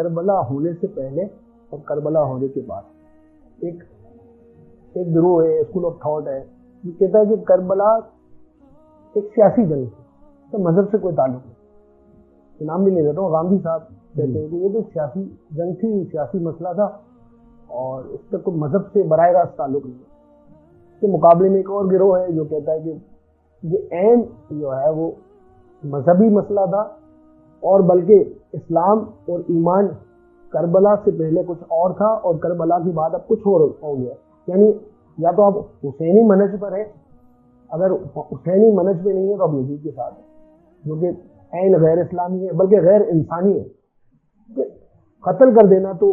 کربلا ہونے سے پہلے اور کربلا ہونے کے بعد ایک گروہ ہے، اسکول آف تھاٹ ہے، یہ کہتا ہے کہ کربلا ایک سیاسی جنگ تھی، تو مذہب سے کوئی تعلق نہیں، نام بھی نہیں لیتا ہوں، گاندھی صاحب کہتے ہیں کہ یہ تو سیاسی جنگ تھی، سیاسی مسئلہ تھا اور اس کا کوئی مذہب سے براہ راست تعلق نہیں ہے۔ اس کے مقابلے میں ایک اور گروہ ہے جو کہتا ہے کہ یہ عین جو ہے وہ مذہبی مسئلہ تھا، اور بلکہ اسلام اور ایمان کربلا سے پہلے کچھ اور تھا اور کربلا کے بعد اب کچھ اور ہو گیا۔ یعنی یا تو آپ حسینی منہج پر ہیں، اگر حسینی منہج پہ نہیں ہے تو آپ یزید کے ساتھ ہیں، جو کہ عین غیر اسلامی ہے، بلکہ غیر انسانی ہے۔ کہ قتل کر دینا تو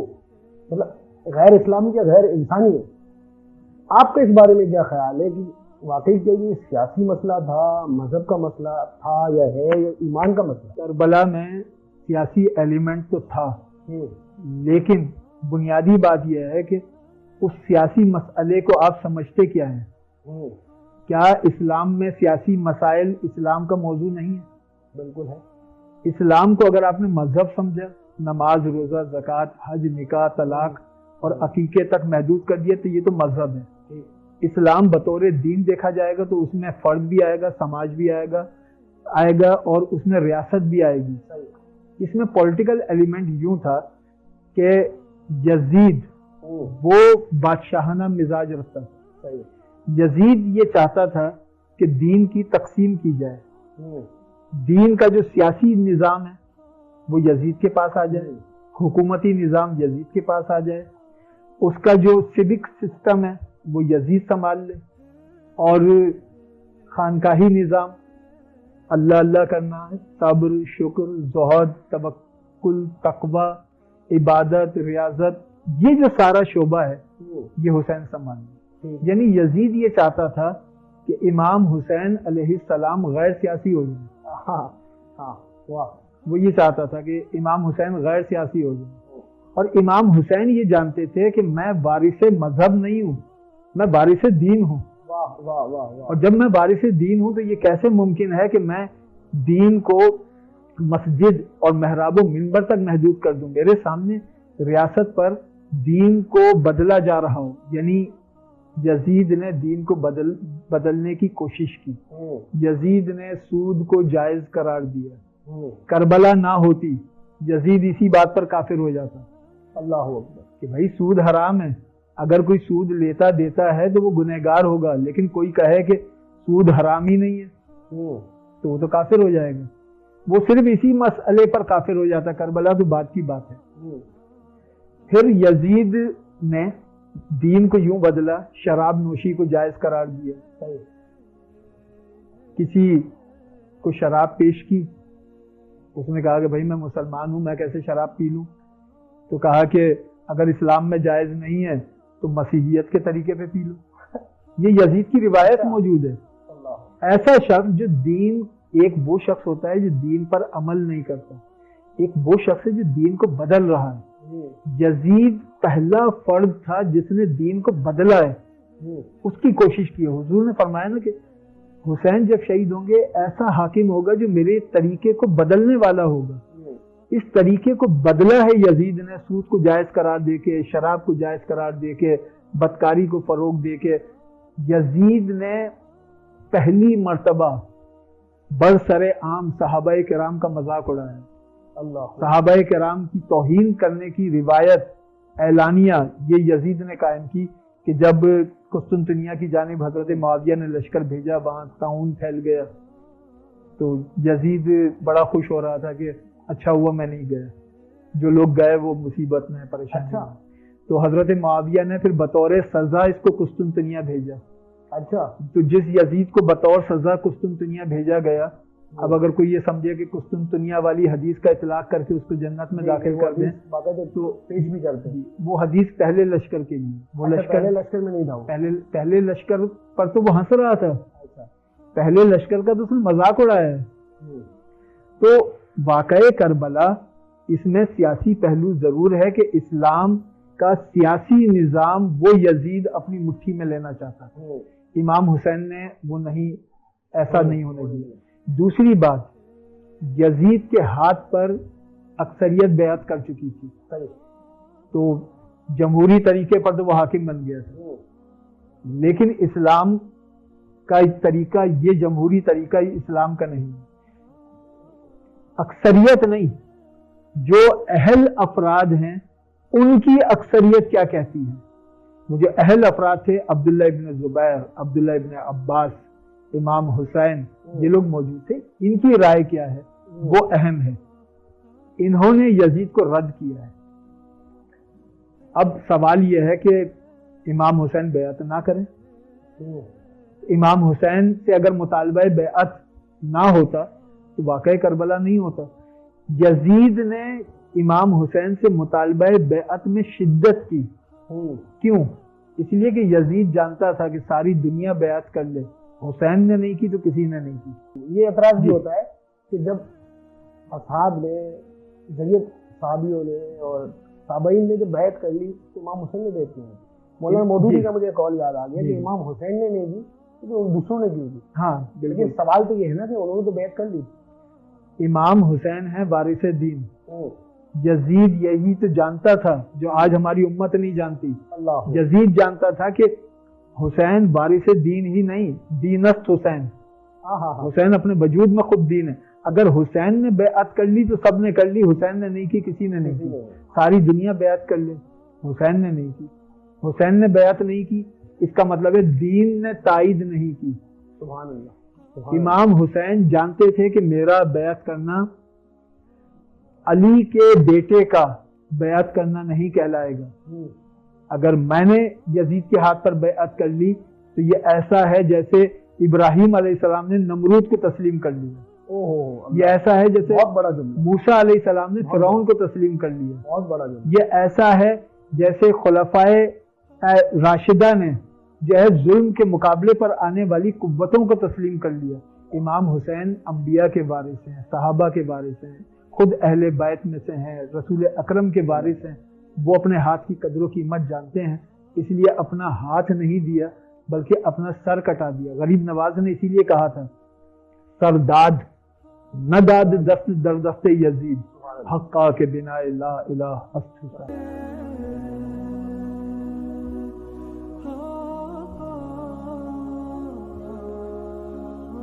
مطلب غیر اسلامی یا غیر انسانی ہے۔ آپ کا اس بارے میں کیا خیال ہے کہ واقعی کہ یہ سیاسی مسئلہ تھا، مذہب کا مسئلہ تھا یا ہے، یا ایمان کا مسئلہ؟ کربلا میں سیاسی ایلیمنٹ تو تھا، لیکن بنیادی بات یہ ہے کہ اس سیاسی مسئلے کو آپ سمجھتے کیا ہیں؟ کیا اسلام میں سیاسی مسائل اسلام کا موضوع نہیں ہے؟ بالکل ہے۔ اسلام کو اگر آپ نے مذہب سمجھا، نماز، روزہ، زکوٰۃ، حج، نکاح، طلاق اور عقیقے تک محدود کر دیا تو یہ تو مذہب ہے۔ اسلام بطور دین دیکھا جائے گا تو اس میں فرد بھی آئے گا، سماج بھی آئے گا اور اس میں ریاست بھی آئے گی۔ اس میں پولیٹیکل ایلیمنٹ یوں تھا کہ یزید وہ بادشاہانہ مزاج رکھتا تھا۔ یزید یہ چاہتا تھا کہ دین کی تقسیم کی جائے، دین کا جو سیاسی نظام ہے وہ یزید کے پاس آ جائے، حکومتی نظام یزید کے پاس آ جائے، اس کا جو سیوک سسٹم ہے وہ یزید سنبھال لے، اور خانقاہی نظام، اللہ اللہ کرنا، صبر، شکر، زہد، توکل، تقوی، عبادت، ریاضت، یہ جو سارا شعبہ ہے یہ حسین سنبھال لے۔ یعنی یزید یہ چاہتا تھا کہ امام حسین علیہ السلام غیر سیاسی ہو جائیں۔ وہ یہ چاہتا تھا کہ امام حسین غیر سیاسی ہو جائیں، اور امام حسین یہ جانتے تھے کہ میں وارث مذہب نہیں ہوں، میں وارث دین ہوں۔ اور جب میں وارث دین ہوں تو یہ کیسے ممکن ہے کہ میں دین کو مسجد اور محراب و منبر تک محدود کر دوں؟ میرے سامنے ریاست پر دین کو بدلا جا رہا ہو۔ یعنی یزید نے دین کو بدلنے کی کوشش کی، یزید نے سود کو جائز قرار دیا۔ کربلا نہ ہوتی یزید اسی بات پر کافر ہو جاتا، اللہ اکبر، کہ بھائی سود حرام ہے، اگر کوئی سود لیتا دیتا ہے تو وہ گنہگار ہوگا، لیکن کوئی کہے کہ سود حرام ہی نہیں ہے تو وہ تو کافر ہو جائے گا۔ وہ صرف اسی مسئلے پر کافر ہو جاتا، کربلا تو بات کی بات ہے۔ پھر یزید نے دین کو یوں بدلا، شراب نوشی کو جائز قرار دیا۔ کسی کو شراب پیش کی، اس نے کہا کہ بھائی میں مسلمان ہوں، میں کیسے شراب پی لوں؟ تو کہا کہ اگر اسلام میں جائز نہیں ہے تو مسیحیت کے طریقے پہ پی لو۔ یہ یزید کی روایت موجود ہے۔ ایسا شخص جو دین، ایک وہ شخص ہوتا ہے جو دین پر عمل نہیں کرتا، ایک وہ شخص ہے جو دین کو بدل رہا ہے۔ یزید پہلا فرد تھا جس نے دین کو بدلا ہے، اس کی کوشش کی ہے۔ حضور نے فرمایا نا کہ حسین جب شہید ہوں گے ایسا حاکم ہوگا جو میرے طریقے کو بدلنے والا ہوگا۔ اس طریقے کو بدلا ہے یزید نے، سود کو جائز قرار دے کے، شراب کو جائز قرار دے کے، بدکاری کو فروغ دے کے۔ یزید نے پہلی مرتبہ برسر عام صحابہ کرام کا مذاق اڑایا۔ صحابہ کرام کی توہین کرنے کی روایت اعلانیہ یہ یزید نے قائم کی کہ جب قسطنطنیہ کی جانب حضرت معاویہ نے لشکر بھیجا، وہاں طاعون پھیل گیا، تو یزید بڑا خوش ہو رہا تھا کہ اچھا ہوا میں نہیں گیا، جو لوگ گئے وہ مصیبت میں پریشان ہیں۔ تو حضرت معاویہ نے پھر بطور سزا اس کو قسطنطنیہ بھیجا۔ اچھا، تو جس یزید کو بطور سزا قسطنطنیہ بھیجا گیا، اب اگر کوئی یہ سمجھے کہ قسطنطنیہ والی حدیث کا اطلاق کر کے اس کو جنت میں داخل کر دیں تو پیش بھی کرتے ہیں، وہ حدیث پہلے لشکر کے لیے، وہ پہلے لشکر میں نہیں تھا، پہلے لشکر پر تو وہ ہنس رہا تھا، پہلے لشکر کا تو اس نے مذاق اڑایا ہے۔ تو واقعہ کربلا اس میں سیاسی پہلو ضرور ہے کہ اسلام کا سیاسی نظام وہ یزید اپنی مٹھی میں لینا چاہتا تھا، امام حسین نے وہ نہیں، ایسا نہیں ہونے دیا۔ دوسری بات، یزید کے ہاتھ پر اکثریت بیعت کر چکی تھی، صحیح، تو جمہوری طریقے پر تو وہ حاکم بن گیا تھا، لیکن اسلام کا طریقہ یہ جمہوری طریقہ اسلام کا نہیں، اکثریت نہیں، جو اہل افراد ہیں ان کی اکثریت کیا کہتی ہے. وہ جو اہل افراد تھے، عبداللہ ابن زبیر، عبداللہ ابن عباس، امام حسین، یہ لوگ موجود تھے، ان کی رائے کیا ہے وہ اہم ہے. انہوں نے یزید کو رد کیا ہے. اب سوال یہ ہے کہ امام حسین بیعت نہ کریں. امام حسین سے اگر مطالبہ بیعت نہ ہوتا تو واقعہ کربلا نہیں ہوتا. یزید نے امام حسین سے مطالبہ بیعت میں شدت کی. کیوں؟ اس لیے کہ یزید جانتا تھا کہ ساری دنیا بیعت کر لے، حسین نے نہیں کی تو کسی نے نہیں کی. یہ اعتراض بھی ہوتا ہے کہ جب اصحاب نے، جدید صحابیوں نے اور تابعین نے جب بیعت کر لی تو امام حسین نے بیعت کی. مولانا مودودی کا مجھے کال یاد آ گیا کہ امام حسین نے نہیں کی کیونکہ دوسروں نے کی تھی. ہاں لیکن سوال تو یہ ہے نا کہ انہوں نے تو بیعت کر لی. امام حسین ہے وارث دین. یزید یہی تو جانتا تھا جو آج ہماری امت نہیں جانتی. یزید جانتا تھا کہ حسین وارث دین ہی نہیں، دینست حسین. حسین اپنے وجود میں خود دین ہے. اگر حسین نے بیعت کر لی تو سب نے کر لی، حسین نے نہیں کی کسی نے نہیں کی. ساری دنیا بیعت کر لے، حسین نے نہیں کی. حسین نے بیعت نہیں کی، اس کا مطلب ہے دین نے تائید نہیں کی. سبحان اللہ. امام حسین جانتے تھے کہ میرا بیعت کرنا علی کے بیٹے کا بیعت کرنا نہیں کہلائے گا. اگر میں نے یزید کے ہاتھ پر بیعت کر لی تو یہ ایسا ہے جیسے ابراہیم علیہ السلام نے نمرود کو تسلیم کر لیا. یہ ایسا ہے جیسے بہت بڑا جملہ موسیٰ علیہ السلام نے فرعون کو تسلیم کر لیا. بہت بڑا جملہ. یہ ایسا ہے جیسے خلفائے راشدہ نے جو ہے ظلم کے مقابلے پر آنے والی قوتوں کو تسلیم کر لیا. امام حسین انبیاء کے وارث ہیں، صحابہ کے وارث ہیں، خود اہل بیت میں سے ہیں، رسول اکرم کے وارث ہیں. وہ اپنے ہاتھ کی قدر و قیمت جانتے ہیں، اس لیے اپنا ہاتھ نہیں دیا بلکہ اپنا سر کٹا دیا. غریب نواز نے اسی لیے کہا تھا سر داد نہ داد دست در دست یزید، حقا کے بنا لا الہ است حسین.